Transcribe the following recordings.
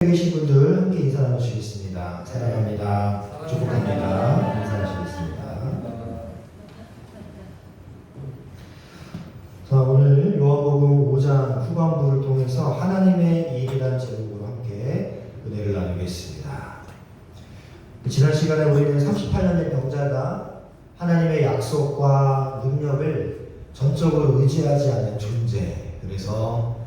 계신 분들 함께 인사 나누시겠습니다. 사랑합니다. 축복합니다. 인사하시겠습니다. 자, 오늘 요한복음 5장 후반부를 통해서 하나님의 일이라는 제목으로 함께 은혜를 나누겠습니다. 지난 시간에 우리는 38년 된 병자가 하나님의 약속과 능력을 전적으로 의지하지 않는 존재, 그래서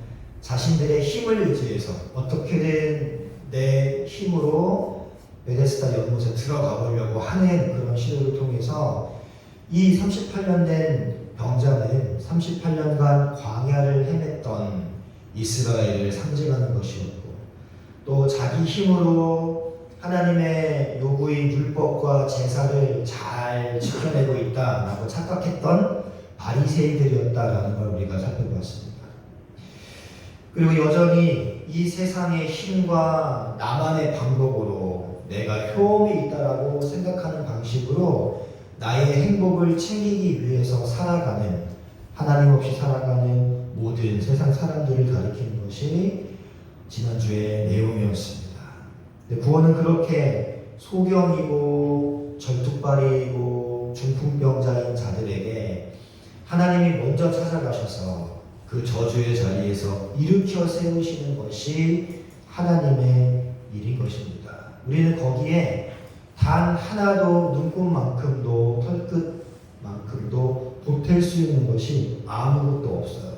자신들의 힘을 의지해서 어떻게든 내 힘으로 베데스다 연못에 들어가 보려고 하는 그런 시도를 통해서 이 38년 된 병자는 38년간 광야를 헤맸던 이스라엘을 상징하는 것이었고, 또 자기 힘으로 하나님의 요구인 율법과 제사를 잘 지켜내고 있다라고 착각했던 바리새인들이었다라는 걸 우리가 살펴보았습니다. 그리고 여전히 이 세상의 힘과 나만의 방법으로 내가 효험이 있다라고 생각하는 방식으로 나의 행복을 챙기기 위해서 살아가는, 하나님 없이 살아가는 모든 세상 사람들을 가리키는 것이 지난주의 내용이었습니다. 구원은 그렇게 소경이고 절뚝발이고 중풍병자인 자들에게 하나님이 먼저 찾아가셔서 그 저주의 자리에서 일으켜 세우시는 것이 하나님의 일인 것입니다. 우리는 거기에 단 하나도 눈곱만큼도 털끝만큼도 보탤 수 있는 것이 아무것도 없어요.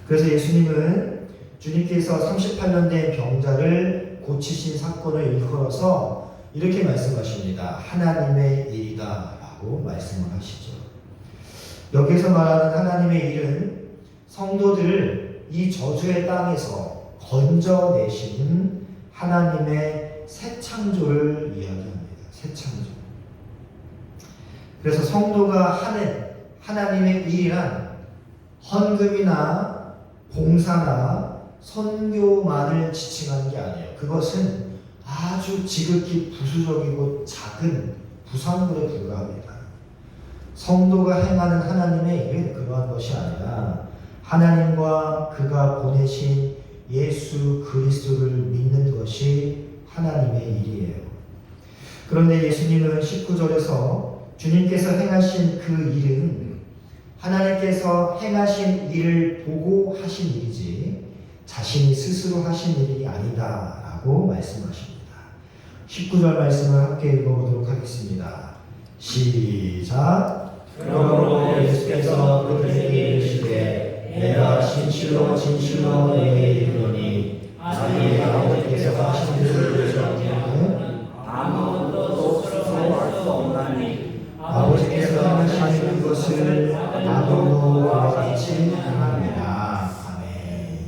그래서 예수님은 주님께서 38년 된 병자를 고치신 사건을 일컬어서 이렇게 말씀하십니다. 하나님의 일이다 라고 말씀을 하시죠. 여기서 말하는 하나님의 일은 성도들을 이 저주의 땅에서 건져내시는 하나님의 새 창조를 이야기합니다. 새 창조. 그래서 성도가 하는 하나님의 일이란 헌금이나 봉사나 선교만을 지칭하는 게 아니에요. 그것은 아주 지극히 부수적이고 작은 부산물에 불과합니다. 성도가 행하는 하나님의 일은 그러한 것이 아니라 하나님과 그가 보내신 예수 그리스도를 믿는 것이 하나님의 일이에요. 그런데 예수님은 19절에서 주님께서 행하신 그 일은 하나님께서 행하신 일을 보고 하신 일이지 자신이 스스로 하신 일이 아니다 라고 말씀하십니다. 19절 말씀을 함께 읽어보도록 하겠습니다. 시작. 그러므로 예수께서 그들에게 이르시되 내가 진실로 진실로 너희에게 이르노니 자기 아버지께서 하신 일을 저희는 아무것도 스스로 할 수 없나니 아버지께서 하시는 것을 아무도 같이 행합니다. 아멘.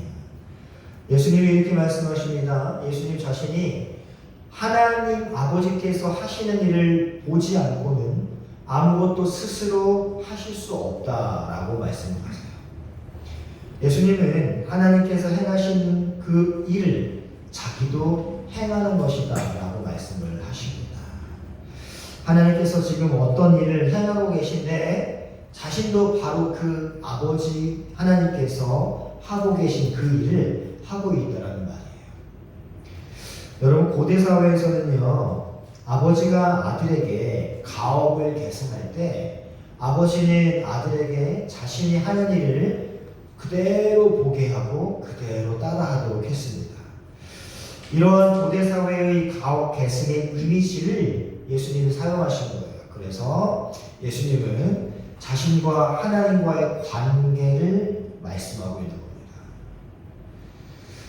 예수님이 이렇게 말씀하십니다. 예수님 자신이 하나님 아버지께서 하시는 일을 보지 않고는 아무것도 스스로 하실 수 없다라고 말씀하세요. 예수님은 하나님께서 행하신 그 일을 자기도 행하는 것이다 라고 말씀을 하십니다. 하나님께서 지금 어떤 일을 행하고 계신데 자신도 바로 그 아버지 하나님께서 하고 계신 그 일을 하고 있다라는 말이에요. 여러분, 고대 사회에서는요, 아버지가 아들에게 가업을 계승할 때 아버지는 아들에게 자신이 하는 일을 그대로 보게 하고 그대로 따라하도록 했습니다. 이러한 고대 사회의 가업 계승의 이미지를 예수님이 사용하신 거예요. 그래서 예수님은 자신과 하나님과의 관계를 말씀하고 있는 겁니다.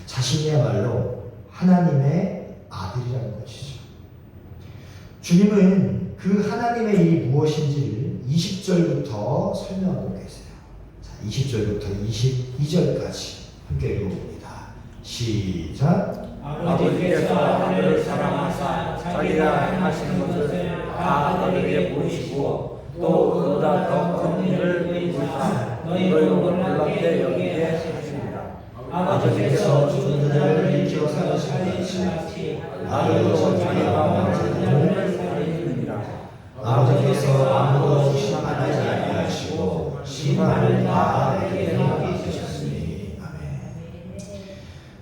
자신이야말로 하나님의 아들이라는 것이죠. 주님은 그 하나님의 일이 무엇인지를 20절부터 설명하고 계세요. 자, 20절부터 22절까지 함께 읽어봅니다. 시작. 아버지께서 하늘을 사랑하사 자기가 행하시는 것을 다 너희에게 보이시고 또 그보다 더 큰 일을 보이사 너희로 놀랍게 여기게 하십니다. 아버지께서 죽은 자를 일으켜 살리신 같이 나도 자기가 원하시는 자를 살리느니라. 아버지께서 아무도 심판하지 아니하시고 심판을 다 내게 맡기셨으니. 아멘.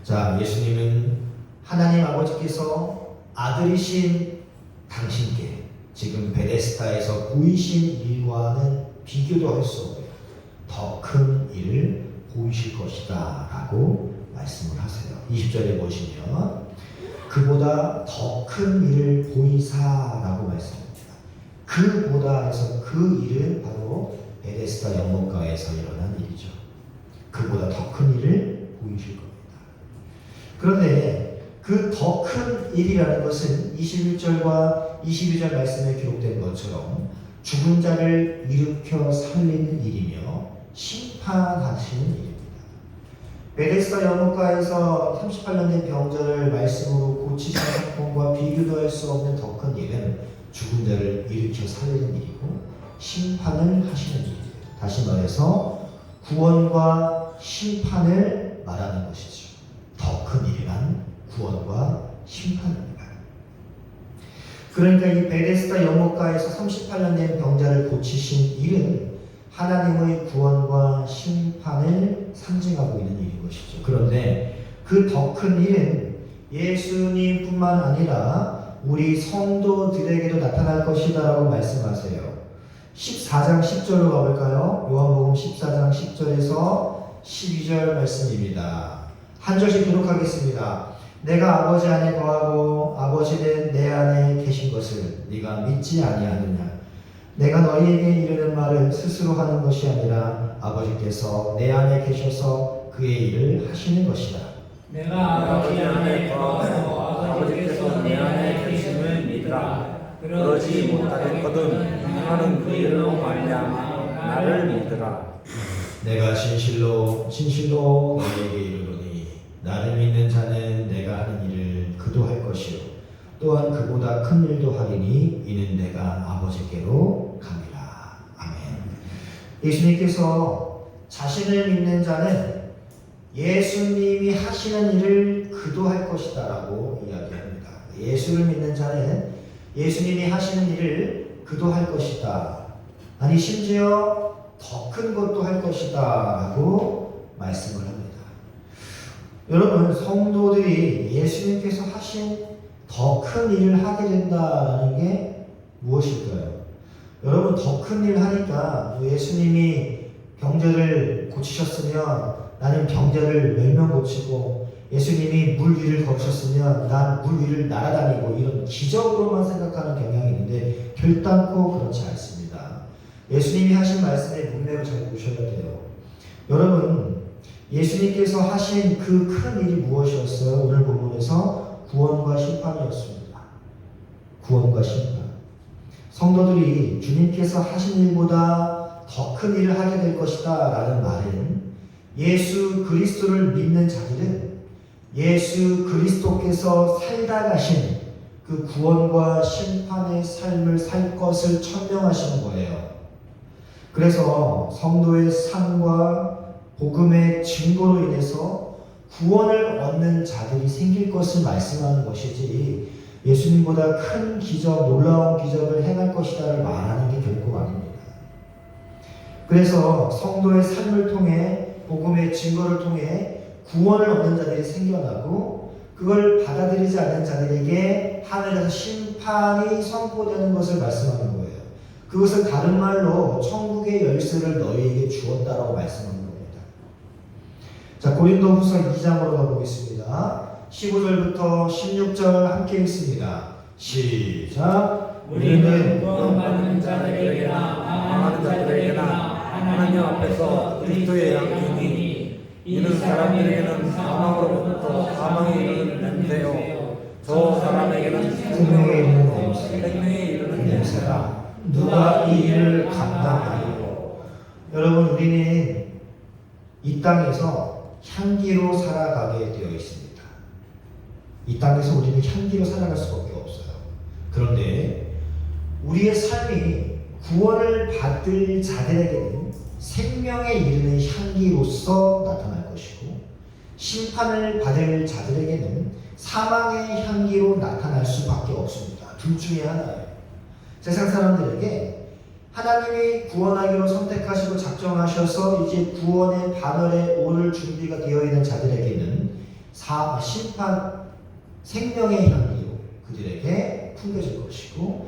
자, 예수님은 하나님 아버지께서 아들이신 당신께 지금 베데스다에서 보이신 일과는 비교도 할 수 없는 더 큰 일을 보이실 것이다 라고 말씀을 하세요. 20절에 보시면 그보다 더 큰 일을 보이사라고 말씀합니다. 그보다 해서 그 일은 바로 베데스다 연못가에서 일어난 일이죠. 그보다 더 큰 일을 보이실 겁니다. 그런데 그 더 큰 일이라는 것은 21절과 22절 말씀에 기록된 것처럼 죽은 자를 일으켜 살리는 일이며 심판하시는 일입니다. 베데스다 연못가에서 38년 된 병자를 말씀으로 고치신 사건과 비교도 할 수 없는 더 큰 일은 죽은 자를 일으켜 살리는 일이고 심판을 하시는 일이에요. 다시 말해서 구원과 심판을 말하는 것이죠. 더 큰 일이란 구원과 심판입니다. 그러니까 이 베데스다 연못가에서 38년 된 병자를 고치신 일은 하나님의 구원과 심판을 상징하고 있는 일인 것이죠. 그런데 그 더 큰 일은 예수님뿐만 아니라 우리 성도들에게도 나타날 것이다 라고 말씀하세요. 14장 10절로 가볼까요? 요한복음 14장 10절에서 12절 말씀입니다. 한 절씩 기록하겠습니다. 내가 아버지 안에 거하고 아버지는 내 안에 계신 것을 네가 믿지 아니하느냐? 내가 너희에게 이르는 말을 스스로 하는 것이 아니라 아버지께서 내 안에 계셔서 그의 일을 하시는 것이다. 내가 아버지 안에 거하고 아버지께서 내 안에 계심을 믿으라. 그러지 못하겠거든 나는 그 일로 말미암아 나를 믿으라. 내가 진실로 진실로 너희에게 이르노니 나를 믿는 자는 내가 하는 일을 그도 할 것이요 또한 그보다 큰 일도 하리니 이는 내가 아버지께로 감이라. 아멘. 예수님께서 자신을 믿는 자는 예수님이 하시는 일을 그도 할 것이다 라고 이야기합니다. 예수를 믿는 자는 예수님이 하시는 일을 그도 할 것이다. 아니 심지어 더 큰 것도 할 것이다 라고 말씀을 합니다. 여러분 성도들이 예수님께서 하신 더 큰 일을 하게 된다는 게 무엇일까요? 여러분 더 큰 일을 하니까 예수님이 병자를 고치셨으면 나는 병자를 몇 명 고치고 예수님이 물 위를 걸으셨으면 난 물 위를 날아다니고 이런 기적으로만 생각하는 경향이 있는데 결단코 그렇지 않습니다. 예수님이 하신 말씀에 문맥을 잘 보셔야 돼요. 여러분 예수님께서 하신 그 큰 일이 무엇이었어요? 오늘 본문에서 구원과 심판이었습니다. 구원과 심판. 성도들이 주님께서 하신 일보다 더 큰 일을 하게 될 것이다 라는 말은 예수 그리스도를 믿는 자들은 예수 그리스도께서 살다 가신 그 구원과 심판의 삶을 살 것을 천명하시는 거예요. 그래서 성도의 삶과 복음의 증거로 인해서 구원을 얻는 자들이 생길 것을 말씀하는 것이지 예수님보다 큰 기적, 놀라운 기적을 행할 것이다를 말하는 게 결코 아닙니다. 그래서 성도의 삶을 통해 복음의 증거를 통해 구원을 얻는 자들이 생겨나고 그걸 받아들이지 않는 자들에게 하늘에서 심판이 선포되는 것을 말씀하는 거예요. 그것을 다른 말로 천국의 열쇠를 너희에게 주었다라고 말씀하는 겁니다. 자, 고린도후서 2장으로 가보겠습니다. 15절부터 16절 함께 읽습니다. 시작. 우리는 구원받는 자들에게나 망하는 자들에게나 하나님 앞에서 그리스도의 양육이니 이는 사람들에게는 사망으로부터 사망에 이르는 냄새요 저 사람에게는 생명에 이르는 냄새, 생명에 이르는 냄새라. 누가 이 일을 감당하리요? 여러분 우리는 이 땅에서 향기로 살아가게 되어 있습니다. 이 땅에서 우리는 향기로 살아갈 수밖에 없어요. 그런데 우리의 삶이 구원을 받을 자들에게는 생명에 이르는 향기로서 나타날 것이고 심판을 받을 자들에게는 사망의 향기로 나타날 수밖에 없습니다. 둘 중에 하나예요. 세상 사람들에게 하나님이 구원하기로 선택하시고 작정하셔서 이제 구원의 반열에 오를 준비가 되어 있는 자들에게는 심판, 생명의 향기로 그들에게 풍겨질 것이고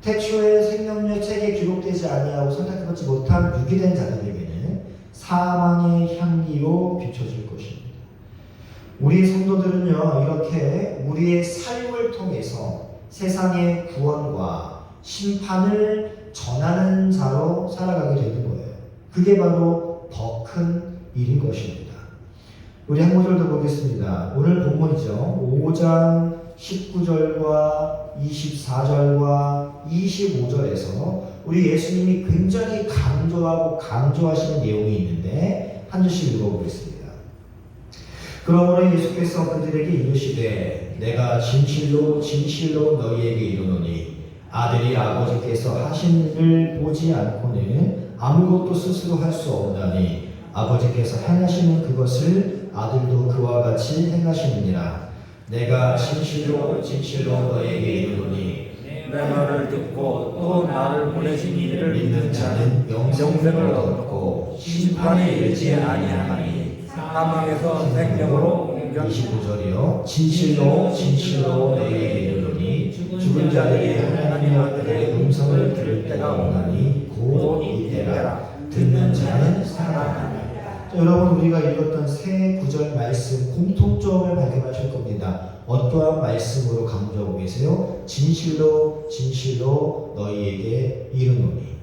태초에 생명력 책에 기록되지 아니하고 선택받지 못한 유기된 자들에게는 사망의 향기로 비춰질 것입니다. 우리 성도들은요, 이렇게 우리의 삶을 통해서 세상의 구원과 심판을 전하는 자로 살아가게 되는 거예요. 그게 바로 더 큰 일인 것입니다. 우리 한 구절도 보겠습니다. 오늘 본문이죠. 5장 19절과 24절과 25절에서 우리 예수님이 굉장히 강조하시는 내용이 있는데 한 줄씩 읽어보겠습니다. 그러므로 예수께서 그들에게 이르시되 내가 진실로 진실로 너희에게 이르노니 아들이 아버지께서 하신 일을 보지 않고는 아무것도 스스로 할 수 없나니 아버지께서 행하시는 그것을 아들도 그와 같이 행하시느니라. 내가 진실로 진실로 너희에게 이르노니 내 말을 듣고 또 나를 보내신 이를 믿는 자는 영생을 얻고 심판에 이르지 아니하나니 사망에서 생명으로 옮겨 25절이요. 진실로 진실로 너희에게 이르노니 죽은 자들이 하나님 아들의 음성을 들을 때가 오나니 곧 이때라. 듣는 자는 살아나리라. 여러분, 우리가 읽었던 세 구절 말씀 공통점을 발견하실 겁니다. 어떠한 말씀으로 강조하고 계세요? 진실로 진실로 너희에게 이르노니.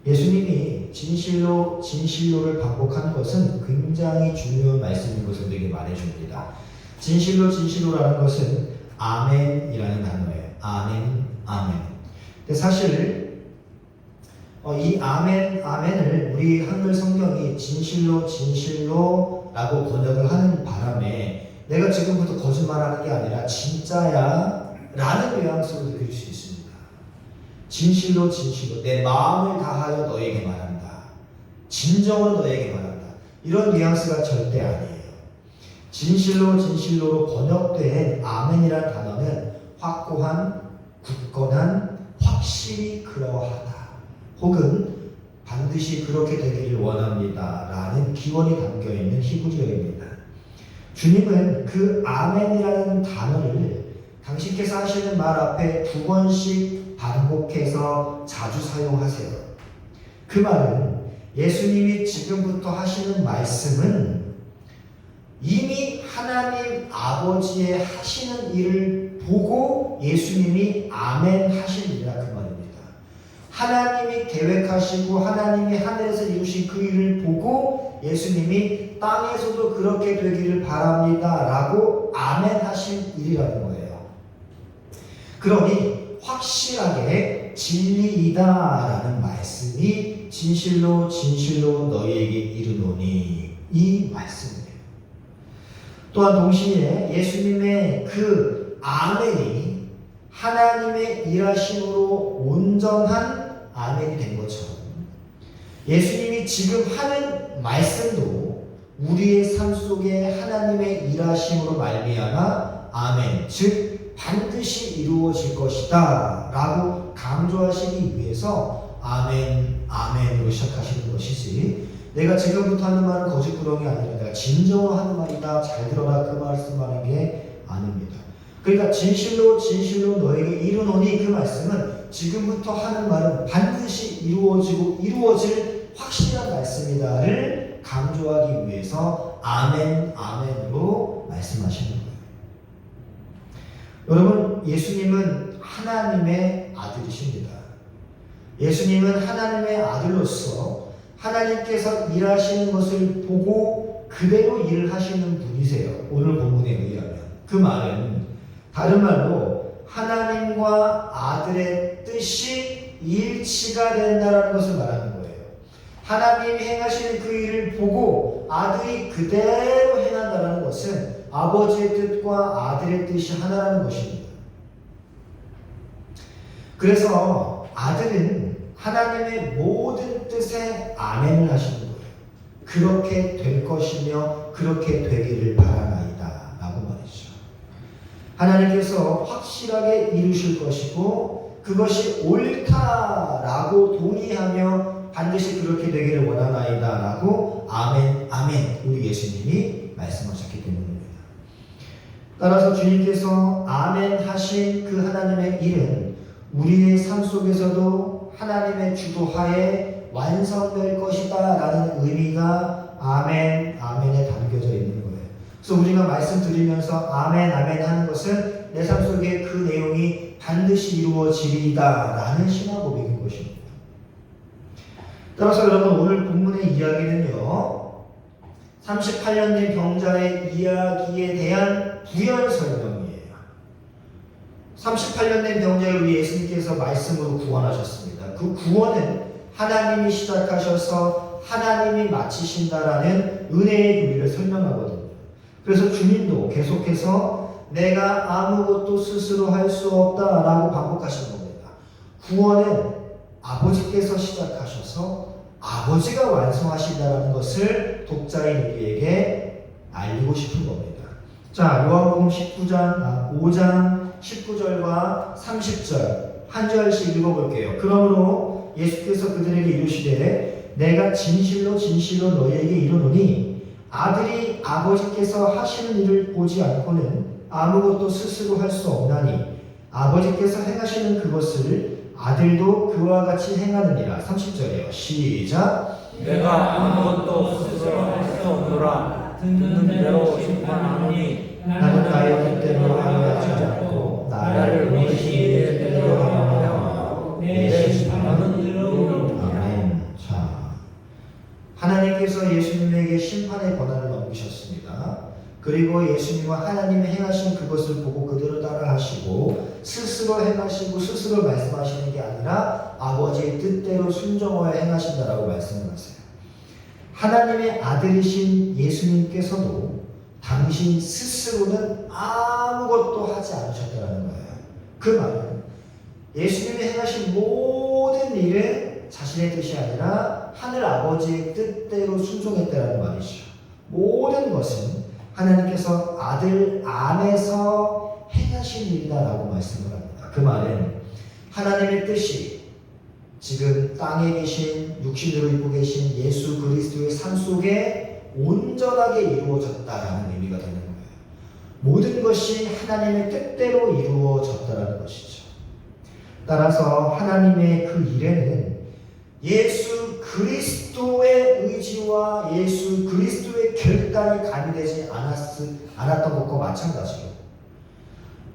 예수님이 진실로 진실로를 반복하는 것은 굉장히 중요한 말씀인 것을 우리에게 말해줍니다. 진실로 진실로라는 것은 아멘이라는 단어예요. 아멘, 아멘. 근데 사실 이 아멘을 우리 한글 성경이 진실로 진실로라고 번역을 하는 바람에 내가 지금부터 거짓말하는 게 아니라 진짜야 라는 뉘앙스로 느낄 수 있습니다. 진실로 진실로 내 마음을 다하여 너에게 말한다. 진정으로 너에게 말한다. 이런 뉘앙스가 절대 아니에요. 진실로 진실로로 번역된 아멘이라는 단어는 확고한, 굳건한, 확실히 그러하다. 혹은 반드시 그렇게 되기를 원합니다 라는 기원이 담겨있는 히브리어입니다. 주님은 그 아멘이라는 단어를 당신께서 하시는 말 앞에 2번씩 반복해서 자주 사용하세요. 그 말은 예수님이 지금부터 하시는 말씀은 이미 하나님 아버지의 하시는 일을 보고 예수님이 아멘 하시느니라 그 말입니다. 하나님이 계획하시고 하나님이 하늘에서 이루신 그 일을 보고 예수님이 땅에서도 그렇게 되기를 바랍니다 라고 아멘 하신 일이라는 거예요. 그러니 확실하게 진리이다 라는 말씀이 진실로 진실로 너희에게 이르노니 이 말씀이에요. 또한 동시에 예수님의 그 아멘이 하나님의 일하심으로 온전한 아멘이 된 것처럼 예수님이 지금 하는 말씀도 우리의 삶 속에 하나님의 일하심으로 말미암아 아멘, 즉 반드시 이루어질 것이다 라고 강조하시기 위해서 아멘, 아멘으로 시작하시는 것이지 내가 지금부터 하는 말은 거짓구렁이 아니라 내가 진정으로 하는 말이다, 잘 들어라 그 말씀하는 게 아닙니다. 그러니까 진실로 진실로 너에게 이르노니 그 말씀은 지금부터 하는 말은 반드시 이루어질 확실한 말씀이다를 강조하기 위해서 아멘, 아멘으로 말씀하시는 거예요. 여러분, 예수님은 하나님의 아들이십니다. 예수님은 하나님의 아들로서 하나님께서 일하시는 것을 보고 그대로 일을 하시는 분이세요. 오늘 본문에 의하면. 그 말은 다른 말로 하나님과 아들의 뜻이 일치가 된다는 것을 말하는 거예요. 하나님이 행하시는 그 일을 보고 아들이 그대로 행한다는 것은 아버지의 뜻과 아들의 뜻이 하나라는 것입니다. 그래서 아들은 하나님의 모든 뜻에 아멘을 하시는 거예요. 그렇게 될 것이며 그렇게 되기를 바라나이다 라고 말이죠. 하나님께서 확실하게 이루실 것이고 그것이 옳다라고 동의하며 반드시 그렇게 되기를 원하나이다 라고 아멘, 아멘 우리 예수님이 말씀하셨기 때문입니다. 따라서 주님께서 아멘 하신 그 하나님의 일은 우리의 삶 속에서도 하나님의 주도하에 완성될 것이다 라는 의미가 아멘, 아멘에 담겨져 있는 거예요. 그래서 우리가 말씀드리면서 아멘, 아멘 하는 것은 내 삶 속에 그 내용이 반드시 이루어지리다 라는 신앙 고백인 것입니다. 따라서 여러분 오늘 본문의 이야기는요, 38년 된 병자의 이야기에 대한 부연 설명이에요. 38년 된 병자를 우리 예수님께서 말씀으로 구원하셨습니다. 그 구원은 하나님이 시작하셔서 하나님이 마치신다라는 은혜의 교리를 설명하거든요. 그래서 주님도 계속해서 내가 아무것도 스스로 할 수 없다라고 반복하신 겁니다. 구원은 아버지께서 시작하셔서 아버지가 완성하신다는 것을 독자인 우리에게 알리고 싶은 겁니다. 자, 요한복음 5장 19절과 30절 한 절씩 읽어볼게요. 그러므로 예수께서 그들에게 이르시되 내가 진실로 진실로 너희에게 이르노니 아들이 아버지께서 하시는 일을 보지 않고는 아무것도 스스로 할 수 없나니 아버지께서 행하시는 그것을 아들도 그와 같이 행하느니라. 30절이에요. 시작. 내가 아무것도 스스로 할 수 없노라. 듣는 대로 심판하노니 나는 나의 뜻대로 하지 않고 나를 보내신 이의 뜻대로 하노라. 내 심판은 이루리라. 아멘. 자, 하나님께서 예수님에게 심판의 권한을 넘기셨습니다. 그리고 예수님은 하나님이 행하신 그것을 보고 그대로 따라하시고 스스로 행하시고 스스로 말씀하시는 게 아니라 아버지의 뜻대로 순종하여 행하신다라고 말씀을 하세요. 하나님의 아들이신 예수님께서도 당신 스스로는 아무것도 하지 않으셨다는 거예요. 그 말은 예수님이 행하신 모든 일은 자신의 뜻이 아니라 하늘 아버지의 뜻대로 순종했다는 말이죠. 모든 것은 하나님께서 아들 안에서 행하신 일이다라고 말씀을 합니다. 그 말은 하나님의 뜻이 지금 땅에 계신 육신으로 입고 계신 예수 그리스도의 삶 속에 온전하게 이루어졌다라는 의미가 되는 거예요. 모든 것이 하나님의 뜻대로 이루어졌다라는 것이죠. 따라서 하나님의 그 일에는 예수 그리스도의 의지와 예수 그리스도의 결단이 가미되지 않았던 것과 마찬가지로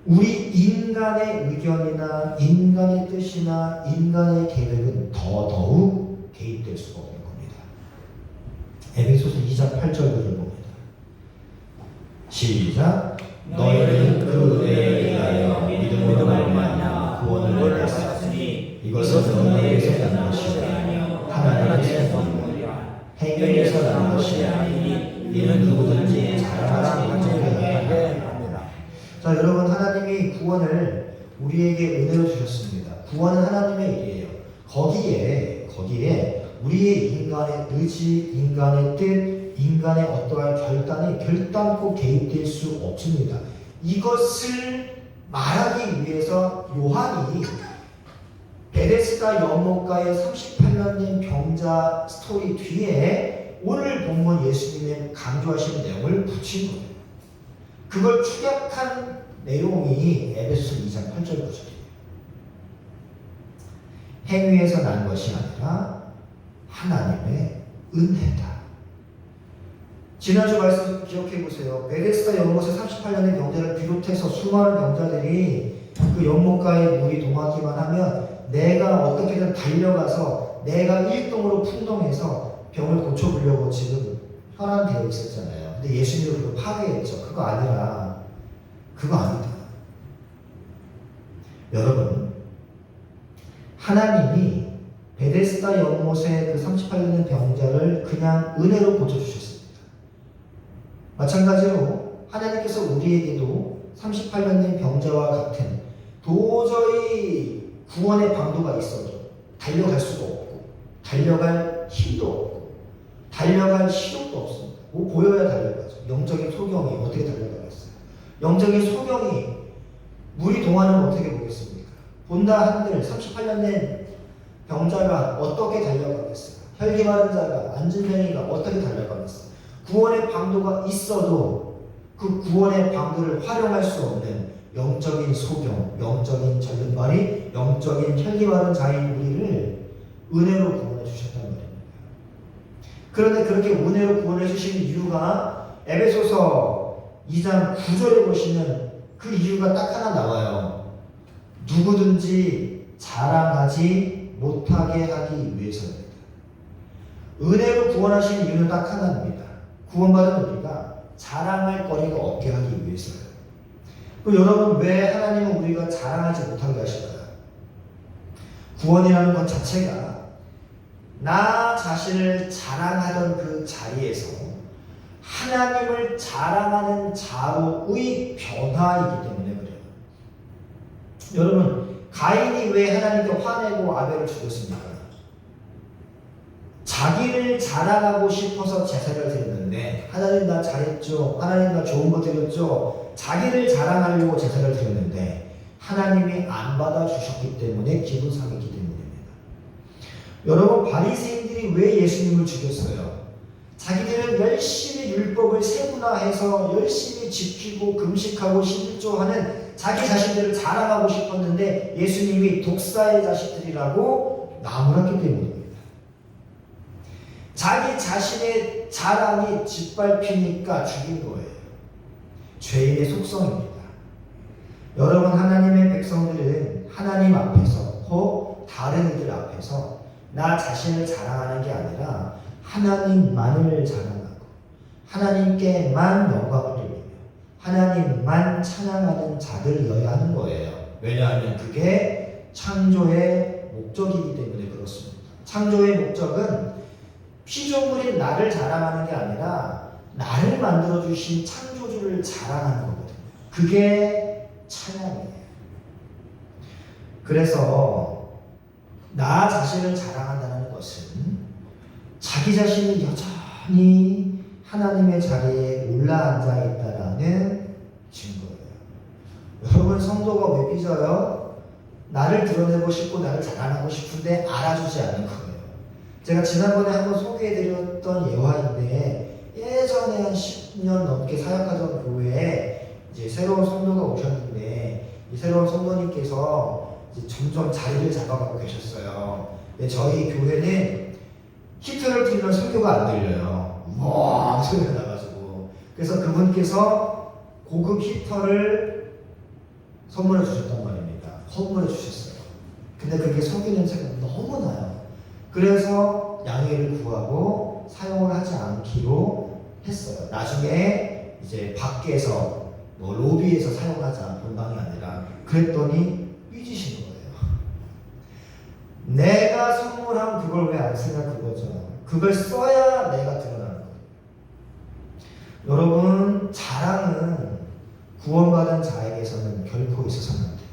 우리 인간의 의견이나 인간의 뜻이나 인간의 계획은 더더욱 개입될 수가 없는 겁니다. 에베소서 2장 8절을 봅니다. 시작. 너희는 그 은혜에 의하여 믿음으로 말미암아 구원을 받았으니 이것은 너희에게서 난 것이 아니요 하나님의 선물이라. 행위에서 난 것이 아니니 이는 누구든지 자랑하지 못하게 합니다. 자, 여러분, 하나님이 구원을 우리에게 은혜로 주셨습니다. 구원은 하나님의 일이에요. 거기에 우리의 인간의 의지, 인간의 뜻, 인간의 어떠한 결단이 결단코 개입될 수 없습니다. 이것을 말하기 위해서 요한이 베데스다 연못가의 38년 된 병자 스토리 뒤에 오늘 본문 예수님의 강조하시는 내용을 붙인 거예요. 그걸 축약한 내용이 에베소서 2장 8절 9절이에요. 행위에서 난 것이 아니라 하나님의 은혜다. 지난주 말씀 기억해 보세요. 베데스다 연못에 38년의 병자를 비롯해서 수많은 병자들이 그 연못가에 물이 동하기만 하면 내가 어떻게든 달려가서 내가 일동으로 풍덩해서 병을 고쳐보려고 지금 현안되어 있었잖아요. 근데 예수님은 그거 파괴했죠. 그거 아니다. 여러분, 하나님이 베데스다 연못의 그 38년 병자를 그냥 은혜로 고쳐주셨습니다. 마찬가지로 하나님께서 우리에게도 38년 된 병자와 같은 도저히 구원의 방도가 있어도 달려갈 수가 없고 달려갈 힘도 없고 달려갈 시력도 없습니다. 뭐 보여야 달려가죠. 영적인 소경이 어떻게 달려가겠어요? 영적인 소경이 물이 동하는 어떻게 보겠습니까? 본다 한들 38년 된 병자가 어떻게 달려가겠어요? 혈기 마른 자가 앉은 병이가 어떻게 달려가겠어요? 구원의 방도가 있어도 그 구원의 방도를 활용할 수 없는 영적인 소경, 영적인 절름발이, 영적인 혈기바른 자인 우리를 은혜로 구원해 주셨단 말입니다. 그런데 그렇게 은혜로 구원해 주신 이유가 에베소서 2장 9절에 보시면 그 이유가 딱 하나 나와요. 누구든지 자랑하지 못하게 하기 위해서입니다. 은혜로 구원하신 이유는 딱 하나입니다. 구원받은 우리가 자랑할 거리가 없게 하기 위해서요. 그럼 여러분, 왜 하나님은 우리가 자랑하지 못하게 하실까요? 구원이라는 것 자체가 나 자신을 자랑하던 그 자리에서 하나님을 자랑하는 자로의 변화이기 때문에 그래요. 여러분, 가인이 왜 하나님께 화내고 아벨을 죽였습니까? 자기를 자랑하고 싶어서 제사를 드렸는데, 하나님 나 잘했죠, 하나님 나 좋은 거 드렸죠, 자기를 자랑하려고 제사를 드렸는데 하나님이 안 받아주셨기 때문에 기분 상했기 때문입니다. 여러분, 바리새인들이 왜 예수님을 죽였어요? 자기들은 열심히 율법을 세분화해서 열심히 지키고 금식하고 11조하는 자기 자신들을 자랑하고 싶었는데 예수님이 독사의 자식들이라고 나무랐기 때문입니다. 자기 자신의 자랑이 짓밟히니까 죽인 거예요. 죄인의 속성입니다. 여러분, 하나님의 백성들은 하나님 앞에서 혹 다른 이들 앞에서 나 자신을 자랑하는 게 아니라 하나님만을 자랑하고 하나님께만 영광을 돌리며 하나님만 찬양하는 자들이어야 하는 거예요. 왜냐하면 그게 창조의 목적이기 때문에 그렇습니다. 창조의 목적은 피조물인 나를 자랑하는 게 아니라 나를 만들어주신 창조주를 자랑하는 거거든요. 그게 찬양이에요. 그래서 나 자신을 자랑한다는 것은 자기 자신이 여전히 하나님의 자리에 올라앉아 있다라는 증거예요. 여러분, 성도가 왜 삐져요? 나를 드러내고 싶고 나를 자랑하고 싶은데 알아주지 않는 거예요. 제가 지난번에 한번 소개해드렸던 예화인데, 예전에 한 10년 넘게 사역하던 교회에 이제 새로운 성도가 오셨는데, 이 새로운 성도님께서 이제 점점 자리를 잡아가고 계셨어요. 근데 저희 교회는 히트를 틀면 설교가 안 들려요. 우와 소리가 나가지고. 그래서 그분께서 고급 히터를 선물해 주셨단 말입니다. 선물해 주셨어요. 근데 그게 석유 냄새가 너무 나요. 그래서 양해를 구하고 사용을 하지 않기로 했어요. 나중에 이제 밖에서 뭐 로비에서 사용하자, 본방이 아니라. 그랬더니 삐지시는 거예요. 내가 선물한 그걸 왜 안 쓰냐 그거죠. 그걸 써야 내가 드러나는 거예요. 여러분, 자랑은 구원받은 자에게서는 결코 있어서는 안 돼요.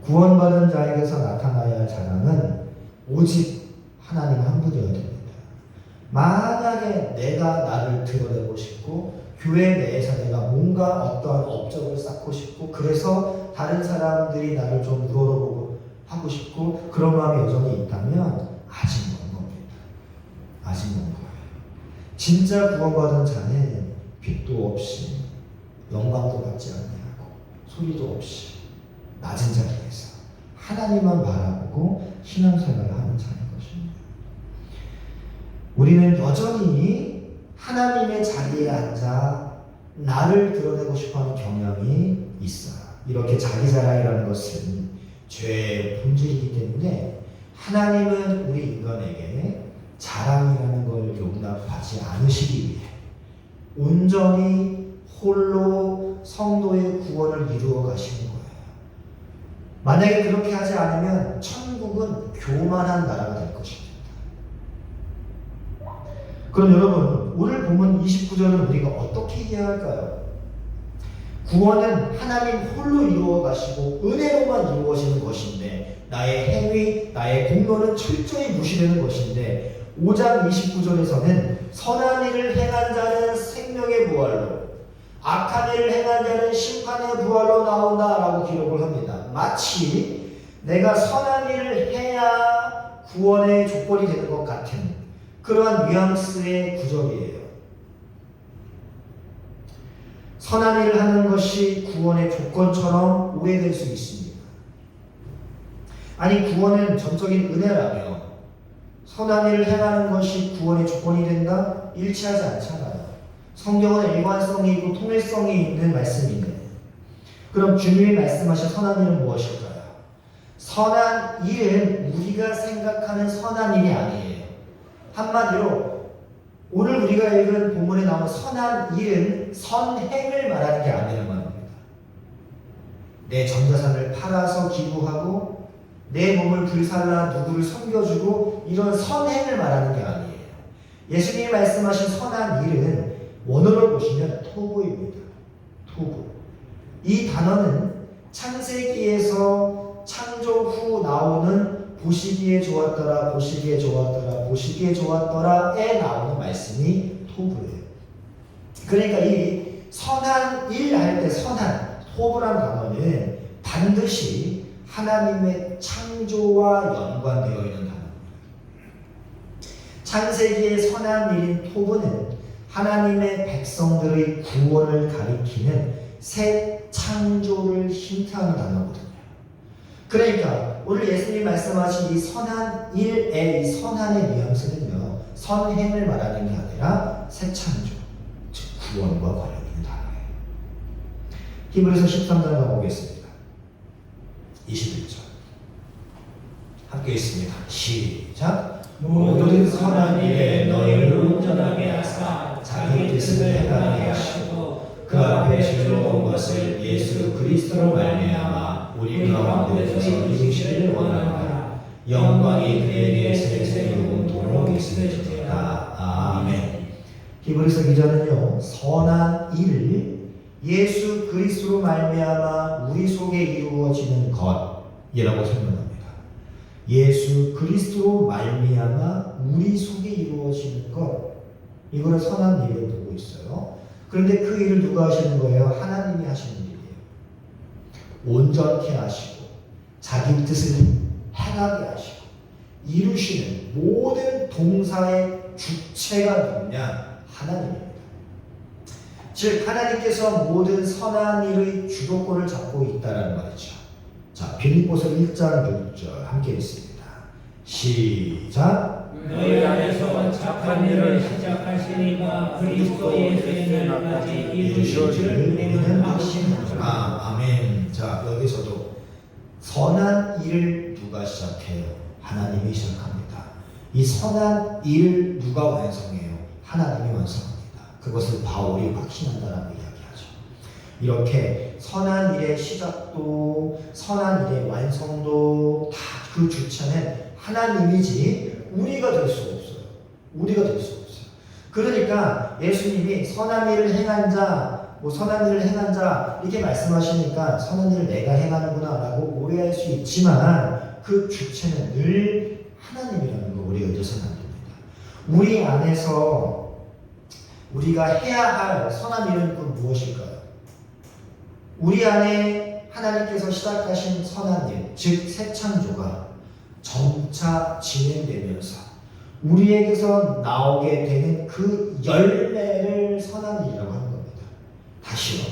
구원받은 자에게서 나타나야 할 자랑은 오직 하나님 한 분이어야 됩니다. 만약에 내가 나를 드러내고 싶고 교회 내에서 내가 뭔가 어떠한 업적을 쌓고 싶고 그래서 다른 사람들이 나를 좀 우러러보고 하고 싶고 그런 마음이 여전히 있다면 아직 먼 겁니다. 아직 먼 거예요. 진짜 구원받은 자는 빛도 없이 영광도 받지 아니하고 소리도 없이 낮은 자리에서 하나님만 바라보고 신앙생활을 하는 자인 것입니다. 우리는 여전히 하나님의 자리에 앉아 나를 드러내고 싶어하는 경향이 있어요. 이렇게 자기 자랑이라는 것은 죄의 본질이기 때문에 하나님은 우리 인간에게 자랑이라는 걸 용납하지 않으시기 위해 온전히 홀로 성도의 구원을 이루어 가시는 거예요. 만약에 그렇게 하지 않으면 천국은 교만한 나라가 될 것입니다. 그럼 여러분, 오늘 본문 29절은 우리가 어떻게 이해할까요? 구원은 하나님 홀로 이루어 가시고 은혜로만 이루어지는 것인데 나의 행위, 나의 공로는 철저히 무시되는 것인데 5장 29절에서는 선한 일을 행한 자는 생명의 부활로 악한 일을 행한 자는 심판의 부활로 나온다라고 기록을 합니다. 마치 내가 선한 일을 해야 구원의 조건이 되는 것 같은 그러한 뉘앙스의 구절이에요. 선한 일을 하는 것이 구원의 조건처럼 오해될 수 있습니다. 아니, 구원은 전적인 은혜라며 선한 일을 행하는 것이 구원의 조건이 된다? 일치하지 않잖아요. 성경은 일관성이 있고 통일성이 있는 말씀인데, 그럼 주님이 말씀하신 선한 일은 무엇일까요? 선한 일은 우리가 생각하는 선한 일이 아니에요. 한마디로 오늘 우리가 읽은 본문에 나온 선한 일은 선행을 말하는 게 아니라는 말입니다. 내 전자산을 팔아서 기부하고 내 몸을 불살라 누구를 섬겨주고 이런 선행을 말하는 게 아니에요. 예수님이 말씀하신 선한 일은 원어로 보시면 토부입니다. 토부. 이 단어는 창세기에서 창조 후 나오는 보시기에 좋았더라, 보시기에 좋았더라, 보시기에 좋았더라에 나오는 말씀이 토부예요. 그러니까 이 선한 일 할 때 선한, 토부란 단어는 반드시 하나님의 창조와 연관되어 있는 단어입니다. 창세기의 선한 일인 토부는 하나님의 백성들의 구원을 가리키는 새 창조를 힌트하는 단어거든요. 그러니까 오늘 예수님 말씀하신 이 선한 일의 이 선한의 뉘앙스는요, 선행을 말하는 게 아니라 새 창조, 즉 구원과 관련 있는 단어예요. 히브리서 13장 가보겠습니다. 21절 함께 있습니다. 시작. 모든 선한 일에 너희를 온전하게 하사 자기 뜻을 행하게 하시고 그 앞에 즐거운 것을 예수 그리스도로 말미암아 우리 가운데서 이루시기를 원하노라. 영광이 그에게 세세 영원토록 있으리라. 아멘. 히브리서 기자는요, 선한 일을 예수 그리스도로 말미암아 우리 속에 이루어지는 것이라고 설명합니다. 예수 그리스도로 말미암아 우리 속에 이루어지는 것, 이거를 선한 일을 두고 있어요. 그런데 그 일을 누가 하시는 거예요? 하나님이 하시는 일이에요. 온전케 하시고 자기 뜻을 행하게 하시고 이루시는 모든 동사의 주체가 누구냐? 하나님입니다. 즉 하나님께서 모든 선한 일의 주도권을 잡고 있다는 말이죠. 자, 빌립보서 1장 6절 함께 읽습니다. 시작. 너희 안에서 착한 일을 시작하시니가 그리스도 예수의 날까지 이루실 줄 우리는 확신하노라. 아멘. 자, 여기서도 선한 일을 누가 시작해요? 하나님이 시작합니다. 이 선한 일을 누가 완성해요? 하나님이 완성합니다. 그것을 바울이 확신한다라고 이야기하죠. 이렇게 선한 일의 시작도 선한 일의 완성도 다 그 주체는 하나님이지 우리가 될 수 없어요. 우리가 될 수 없어요. 그러니까 예수님이 선한 일을 행한 자, 선한 일을 행한 자 이렇게 말씀하시니까 선한 일을 내가 행하는구나 라고 오해할 수 있지만 그 주체는 늘 하나님이라는 거 우리가 잊어서는 안 됩니다. 우리 안에서 우리가 해야 할 선한 일은 그 무엇일까요? 우리 안에 하나님께서 시작하신 선한 일, 즉 새 창조가 점차 진행되면서 우리에게서 나오게 되는 그 열매를 선한 일이라고 하는 겁니다. 다시요.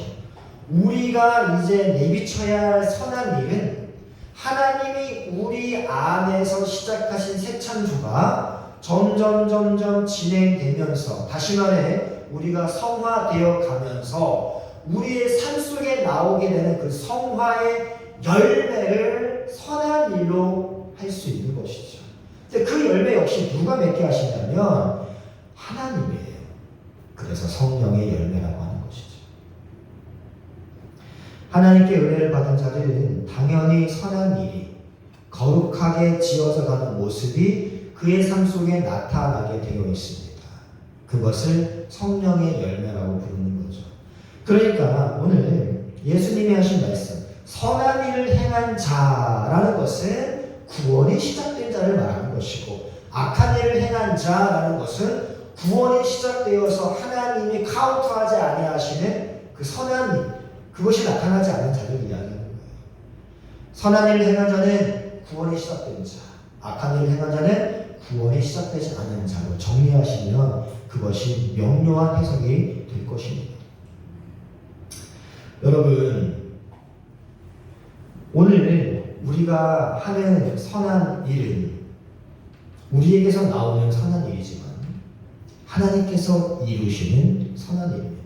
우리가 이제 내비쳐야 할 선한 일은 하나님이 우리 안에서 시작하신 새 창조가 점점 진행되면서, 다시 말해 우리가 성화되어 가면서 우리의 삶 속에 나오게 되는 그 성화의 열매를 선한 일로 할 수 있는 것이죠. 그 열매 역시 누가 맺게 하시냐면 하나님이에요. 그래서 성령의 열매라고 하는 것이죠. 하나님께 은혜를 받은 자들은 당연히 선한 일이 거룩하게 지어져 가는 모습이 그의 삶 속에 나타나게 되어 있습니다. 그것을 성령의 열매라고 부르는 거죠. 그러니까 오늘 예수님이 하신 말씀, 선한 일을 행한 자라는 것은 구원이 시작된 자를 말하는 것이고, 악한 일을 행한 자라는 것은 구원이 시작되어서 하나님이 카운트하지 아니하시는 그 선한 일, 그것이 나타나지 않은 자를 이야기하는 거예요. 선한 일을 행한 자는 구원이 시작된 자, 악한 일을 행한 자는 구원이 시작되지 않은 자로 정리하시면 그것이 명료한 해석이 될 것입니다. 여러분, 오늘 우리가 하는 선한 일은 우리에게서 나오는 선한 일이지만 하나님께서 이루시는 선한 일입니다.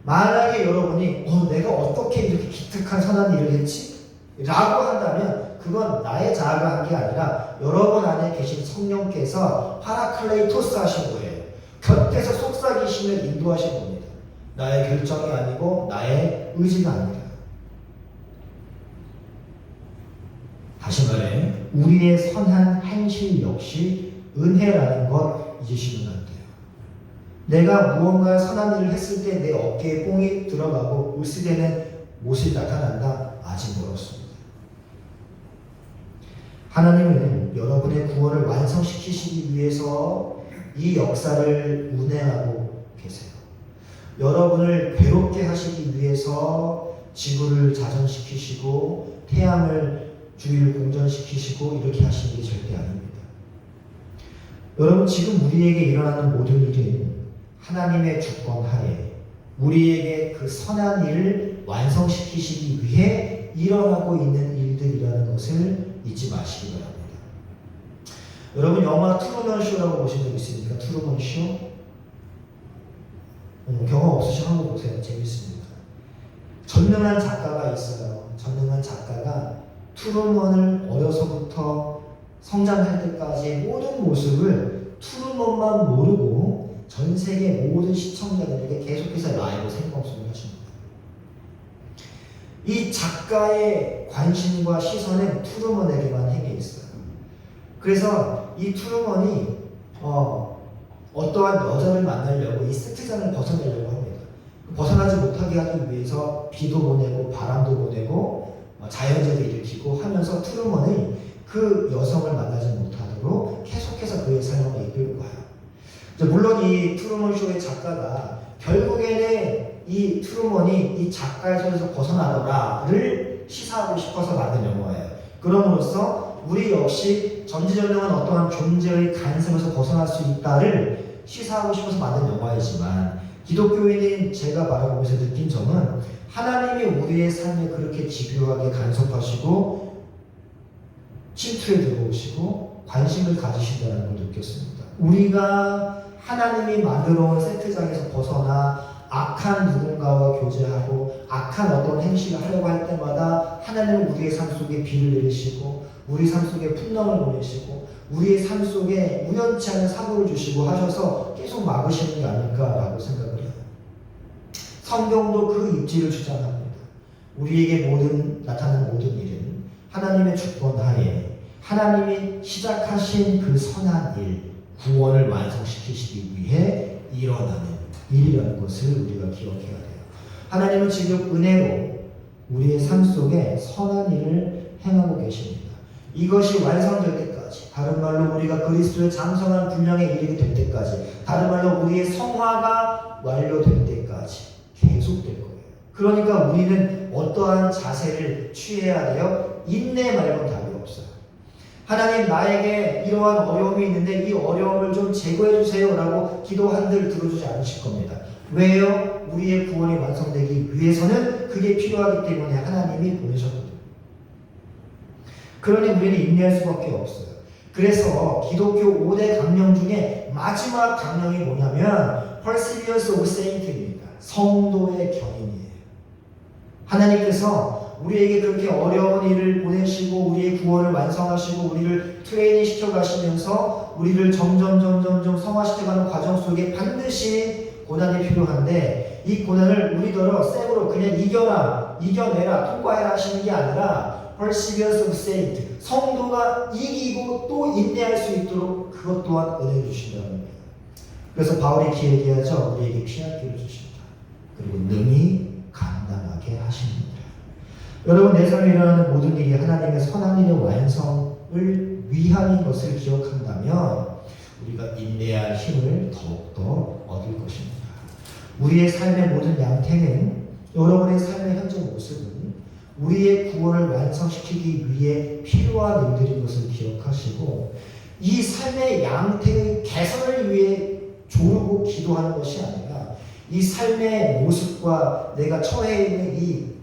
만약에 여러분이 내가 어떻게 이렇게 기특한 선한 일을 했지? 라고 한다면 그건 나의 자아가 한 게 아니라 여러분 안에 계신 성령께서 파라클레이토스 하신 거예요. 곁에서 속삭이시며 인도하신 겁니다. 나의 결정이 아니고 나의 의지가 아니라. 다시 말해 우리의 선한 행실 역시 은혜라는 것 잊으시면 안 돼요. 내가 무언가 선한 일을 했을 때 내 어깨에 뽕이 들어가고 으스대는 모습이 나타난다? 아직 멀었습니다. 하나님은 여러분의 구원을 완성시키시기 위해서 이 역사를 운행하고 계세요. 여러분을 괴롭게 하시기 위해서 지구를 자전시키시고 태양을 주위를 공전시키시고 이렇게 하시는 게 절대 아닙니다. 여러분, 지금 우리에게 일어나는 모든 일은 하나님의 주권 하에 우리에게 그 선한 일을 완성시키시기 위해 일어나고 있는 일들이라는 것을 잊지 마시기 바랍니다. 여러분, 영화 트루먼 쇼라고 보신 적 있습니까? 트루먼 쇼? 경험 없으시면 한번 보세요. 재밌습니다. 전능한 작가가 있어요. 전능한 작가가 트루먼을 어려서부터 성장할 때까지의 모든 모습을 트루먼만 모르고 전 세계 모든 시청자들에게 계속해서 라이브 생방송을 하십니다. 이 작가의 관심과 시선은 트루먼에게만 향해 있어요. 그래서 이 트루먼이 어떠한 여자를 만나려고 이 세트장을 벗어나려고 합니다. 벗어나지 못하게 하기 위해서 비도 보내고 바람도 보내고 자연재해도 일으키고 하면서 트루먼이 그 여성을 만나지 못하도록 계속해서 그의 삶을 이끌고 가요. 물론 이 트루먼 쇼의 작가가 결국에는 이 트루먼이 이 작가의 손에서 벗어나더라를 시사하고 싶어서 만든 영화예요. 그럼으로써 우리 역시 전지전능한 어떠한 존재의 간섭에서 벗어날 수 있다를 시사하고 싶어서 만든 영화이지만 기독교인인 제가 바라보면서 느낀 점은 하나님이 우리의 삶에 그렇게 집요하게 간섭하시고 침투에 들어오시고 관심을 가지신다는 걸 느꼈습니다. 우리가 하나님이 만들어 온 세트장에서 벗어나 악한 누군가와 교제하고 악한 어떤 행실을 하려고 할 때마다 하나님은 우리의 삶 속에 비를 내리시고 우리 삶 속에 풍랑을 보내시고 우리의 삶 속에 우연치 않은 사고를 주시고 하셔서 계속 막으시는 게 아닐까라고 생각을 해요. 성경도 그 입지를 주장합니다. 우리에게 나타나는 모든 일은 하나님의 주권 하에 하나님이 시작하신 그 선한 일, 구원을 완성시키시기 위해 일어나는 일이라는 것을 우리가 기억해야 돼요. 하나님은 지금 은혜로 우리의 삶 속에 선한 일을 행하고 계십니다. 이것이 완성될 때까지, 다른 말로 우리가 그리스도의 장성한 분량에 이르게 될 때까지, 다른 말로 우리의 성화가 완료될 때까지 계속될 거예요. 그러니까 우리는 어떠한 자세를 취해야 돼요? 인내 말고는 답이 없어요. 하나님, 나에게 이러한 어려움이 있는데 이 어려움을 좀 제거해 주세요 라고 기도한들 들어주지 않으실 겁니다. 왜요? 우리의 구원이 완성되기 위해서는 그게 필요하기 때문에 하나님이 보내셨거든요. 그러니 우리는 인내할 수밖에 없어요. 그래서 기독교 5대 강령 중에 마지막 강령이 뭐냐면 Perseverance of Saints입니다. 성도의 견인이에요. 하나님께서 우리에게 그렇게 어려운 일을 보내시고 우리의 구원을 완성하시고 우리를 트레이닝 시켜가시면서 우리를 점점 성화시켜가는 과정 속에 반드시 고난이 필요한데 이 고난을 우리더러 쌤으로 그냥 이겨내라, 통과해라 하시는 게 아니라 Perseverance of Saints, 성도가 이기고 또 인내할 수 있도록 그것 또한 은혜를 주신다는 겁니다. 그래서 바울이 이렇게 얘기하죠. 우리에게 피할 길을 주신다. 그리고 능히 감당하게 하십니다. 여러분, 내 삶에 일어나는 모든 일이 하나님의 선한 일의 완성을 위함인 것을 기억한다면 우리가 인내할 힘을 더욱더 얻을 것입니다. 우리의 삶의 모든 양태는, 여러분의 삶의 현재 모습은 우리의 구원을 완성시키기 위해 필요한 일들인 것을 기억하시고 이 삶의 양태의 개선을 위해 조르고 기도하는 것이 아니라 이 삶의 모습과 내가 처해 있는 이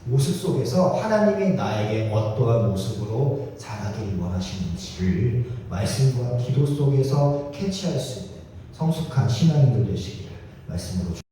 모습 속에서 하나님이 나에게 어떠한 모습으로 자라기를 원하시는지를 말씀과 기도 속에서 캐치할 수 있는 성숙한 신앙인들 되시기를 말씀으로